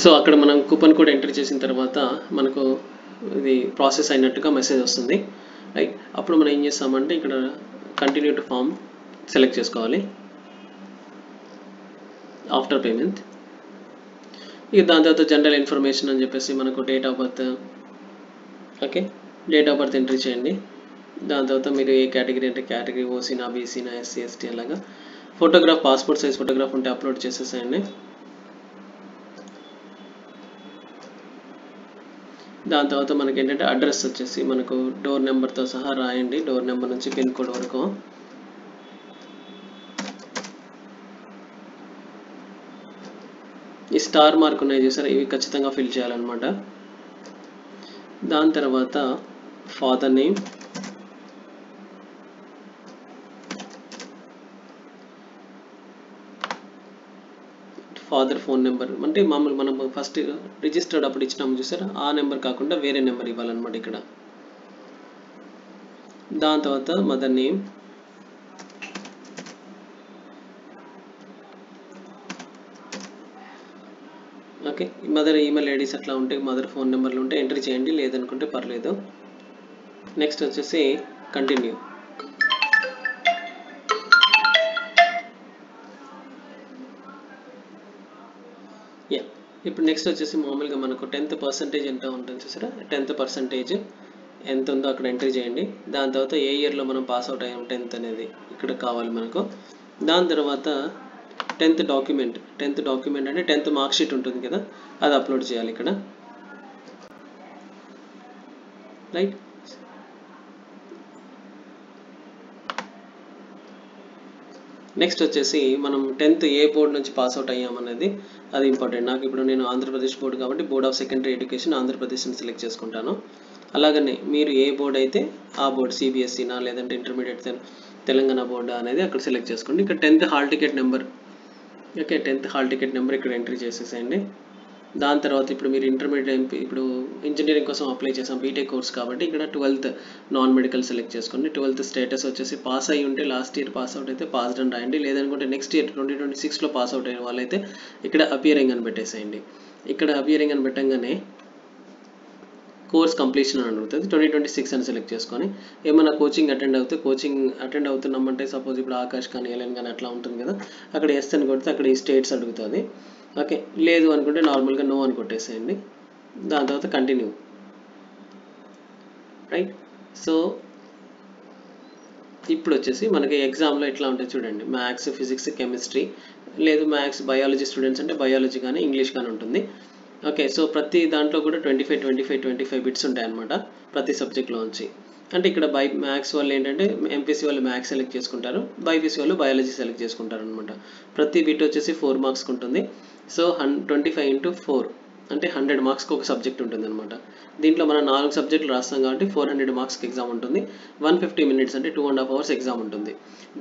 So అక్కడ మనం coupon code enter చేసిన తర్వాత మనకు ఇది ప్రాసెస్ అయినట్టుగా మెసేజ్ వస్తుంది, రైట్. అప్పుడు మనం ఏం చేస్తామంటే ఇక్కడ కంటిన్యూ టు ఫామ్ సెలెక్ట్ చేసుకోవాలి ఆఫ్టర్ పేమెంట్. ఇక దాని తర్వాత జనరల్ ఇన్ఫర్మేషన్ అని చెప్పేసి మనకు date of birth, okay, date of birth entry చేయండి. దాని తర్వాత మీరు ఏ కేటగిరీ అంటే కేటగిరీ, ఓసీనా, బీసీనా, ఎస్సీ, ఎస్టీ అలాగా. ఫోటోగ్రాఫ్, పాస్పోర్ట్ సైజ్ ఫోటోగ్రాఫ్ ఉంటే అప్లోడ్ చేసేసేయండి. దాని తర్వాత మనకి ఏంటంటే అడ్రస్ వచ్చేసి మనకు డోర్ నెంబర్తో సహా రాయండి, డోర్ నెంబర్ నుంచి పిన్ కోడ్ వరకు. ఈ స్టార్ మార్క్ ఉన్నాయి చూసారా, ఇవి ఖచ్చితంగా ఫిల్ చేయాలన్నమాట. దాని తర్వాత father name, father phone number అంటే మామూలు మనం ఫస్ట్ రిజిస్టర్డ్ అప్పుడు ఇచ్చినాము చూసారా, ఆ నెంబర్ కాకుండా వేరే నెంబర్ ఇవ్వాలన్నమాట ఇక్కడ. దాని తర్వాత mother name, okay. Mother email IDs అట్లా ఉంటే, మదర్ ఫోన్ నెంబర్లు ఉంటే ఎంట్రీ చేయండి, లేదనుకుంటే పర్లేదు. నెక్స్ట్ వచ్చేసి కంటిన్యూ. ఇప్పుడు నెక్స్ట్ వచ్చేసి మామూలుగా మనకు 10% ఎంత ఉంటుంది చూసారా, 10% ఎంత ఉందో అక్కడ ఎంట్రీ చేయండి. దాని తర్వాత ఏ ఇయర్లో మనం పాస్ అవుట్ అయ్యాం 10th అనేది ఇక్కడ కావాలి మనకు. దాని తర్వాత 10th డాక్యుమెంట్ అంటే 10th మార్క్ షీట్ ఉంటుంది కదా, అది అప్లోడ్ చేయాలి ఇక్కడ, రైట్. నెక్స్ట్ వచ్చేసి మనం 10th ఏ బోర్డు నుంచి పాస్ అవుట్ అయ్యామనేది అది ఇంపార్టెంట్. నాకు ఇప్పుడు నేను ఆంధ్రప్రదేశ్ బోర్డు కాబట్టి బోర్డ్ ఆఫ్ సెకండరీ ఎడ్యుకేషన్ ఆంధ్రప్రదేశ్ని సెలెక్ట్ చేసుకుంటాను. అలాగనే మీరు ఏ బోర్డు అయితే ఆ బోర్డు, సిబిఎస్ఈనా లేదంటే ఇంటర్మీడియట్ తెలంగాణ బోర్డు అనేది అక్కడ సెలెక్ట్ చేసుకోండి. ఇక్కడ 10th hall ticket number, okay, 10th hall ticket number ఇక్కడ ఎంట్రీ చేసేసేయండి. దాని తర్వాత ఇప్పుడు మీరు ఇంటర్మీడియట్, ఇప్పుడు ఇంజనీరింగ్ కోసం అప్లై చేసాం బీటెక్ కోర్స్ కాబట్టి ఇక్కడ 12th నాన్ మెడికల్ సెలెక్ట్ చేసుకోండి. 12th స్టేటస్ వచ్చేసి పాస్ అయ్యి ఉంటే లాస్ట్ ఇయర్ పాస్ అవుట్ అయితే పాస్డ్ అని రాయండి, లేదనుకుంటే నెక్స్ట్ ఇయర్ 2026లో పాస్ అవుట్ అయిన వాళ్ళైతే ఇక్కడ అపియరింగ్ అని పెట్టేసేయండి. ఇక్కడ అపియరింగ్ అని పెట్టంగానే కోర్స్ కంప్లీషన్ అని అడుగుతుంది, 2026 అని సెలెక్ట్ చేసుకొని. ఏమైనా కోచింగ్ అటెండ్ అవుతున్నామంటే సపోజ్ ఇప్పుడు ఆకాష్ కానీ ఎల్ఎన్ కానీ అట్లా ఉంటుంది కదా, అక్కడ ఎస్ అని కొడితే అక్కడ ఈ స్టేట్స్ అడుగుతుంది, ఓకే. లేదు అనుకుంటే నార్మల్గా నో అని కొట్టేసేయండి. దాని తర్వాత కంటిన్యూ, రైట్. సో ఇప్పుడు వచ్చేసి మనకి ఎగ్జామ్లో ఎట్లా ఉంటుంది చూడండి, మ్యాథ్స్, ఫిజిక్స్, కెమిస్ట్రీ, లేదు మ్యాథ్స్ బయాలజీ స్టూడెంట్స్ అంటే బయాలజీ కానీ ఇంగ్లీష్ కానీ ఉంటుంది, ఓకే. సో ప్రతి దాంట్లో కూడా 25 బిట్స్ ఉంటాయన్నమాట ప్రతి సబ్జెక్ట్లో నుంచి. అంటే ఇక్కడ మ్యాథ్స్ వాళ్ళు ఏంటంటే ఎంపీసీ వాళ్ళు మ్యాథ్స్ సెలెక్ట్ చేసుకుంటారు, బైపీసీ వాళ్ళు బయాలజీ సెలెక్ట్ చేసుకుంటారు అనమాట. ప్రతి బిట్ వచ్చేసి 4 మార్క్స్కి ఉంటుంది. సో 25 × 4 అంటే 100 మార్క్స్కి ఒక సబ్జెక్ట్ ఉంటుంది అనమాట. దీంట్లో మనం 4 సబ్జెక్టులు రాస్తాం కాబట్టి 400 మార్క్స్కి ఎగ్జామ్ ఉంటుంది. 150 minutes అంటే 2.5 hours ఎగ్జామ్ ఉంటుంది.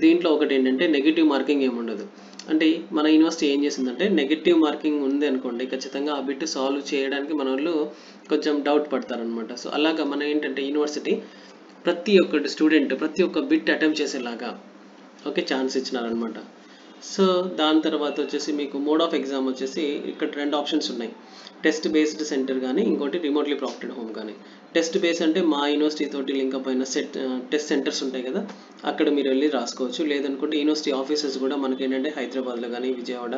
దీంట్లో ఒకటి ఏంటంటే నెగిటివ్ మార్కింగ్ ఏమి ఉండదు. అంటే మన యూనివర్సిటీ ఏం చేసిందంటే నెగిటివ్ మార్కింగ్ ఉంది అనుకోండి, ఖచ్చితంగా ఆ బిట్ సాల్వ్ చేయడానికి మన వాళ్ళు కొంచెం డౌట్ పడతారనమాట. సో అలాగా మన ఏంటంటే యూనివర్సిటీ ప్రతి ఒక్క స్టూడెంట్ ప్రతి ఒక్క బిట్ అటెంప్ట్ చేసేలాగా, ఓకే, ఛాన్స్ ఇచ్చినారనమాట. సో దాని తర్వాత వచ్చేసి మీకు మోడ్ ఆఫ్ ఎగ్జామ్ వచ్చేసి ఇక్కడ 2 ఆప్షన్స్ ఉన్నాయి, టెస్ట్ బేస్డ్ సెంటర్ కానీ ఇంకోటి రిమోట్లీ ప్రాక్టెడ్ హోమ్ కానీ. టెస్ట్ బేస్ అంటే మా యూనివర్సిటీ తోటి లింకప్ అయిన టెస్ట్ సెంటర్స్ ఉంటాయి కదా, అక్కడ మీరు వెళ్ళి రాసుకోవచ్చు. లేదనుకుంటే యూనివర్సిటీ ఆఫీసెస్ కూడా మనకి ఏంటంటే హైదరాబాద్లో కానీ విజయవాడ,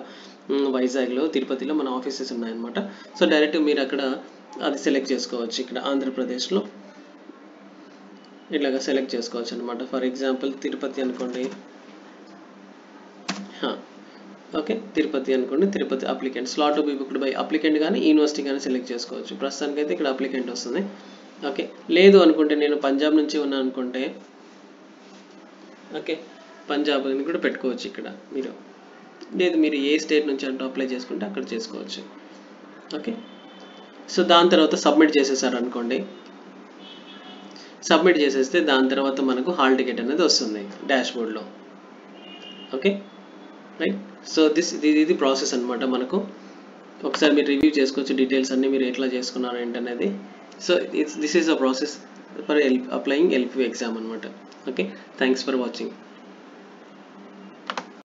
వైజాగ్లో, తిరుపతిలో మన ఆఫీసెస్ ఉన్నాయన్నమాట. సో డైరెక్ట్ మీరు అక్కడ అది సెలెక్ట్ చేసుకోవచ్చు. ఇక్కడ ఆంధ్రప్రదేశ్లో ఇలాగా సెలెక్ట్ చేసుకోవచ్చు అనమాట. ఫర్ ఎగ్జాంపుల్ తిరుపతి అనుకోండి, ఓకే, తిరుపతి అనుకోండి, Tirupati applicant slot to be booked by applicant కానీ యూనివర్సిటీ కానీ సెలెక్ట్ చేసుకోవచ్చు. ప్రస్తుతానికి అయితే ఇక్కడ అప్లికెంట్ వస్తుంది, ఓకే. లేదు అనుకుంటే నేను పంజాబ్ నుంచి ఉన్నాను అనుకుంటే, ఓకే, పంజాబ్ అని కూడా పెట్టుకోవచ్చు ఇక్కడ మీరు. లేదు మీరు ఏ స్టేట్ నుంచి అంటూ అప్లై చేసుకుంటే అక్కడ చేసుకోవచ్చు, ఓకే. సో దాని తర్వాత సబ్మిట్ చేసేసారు అనుకోండి, సబ్మిట్ చేసేస్తే దాని తర్వాత మనకు హాల్ టికెట్ అనేది వస్తుంది డాష్ బోర్డ్లో, ఓకే, రైట్. సో ఇది ప్రాసెస్ అనమాట. మనకు ఒకసారి మీరు రివ్యూ చేసుకోవచ్చు డీటెయిల్స్ అన్నీ మీరు ఎట్లా చేసుకున్నారు ఏంటనేది. So this is a process for applying LPU exam అనమాట, ఓకే. Thanks for watching.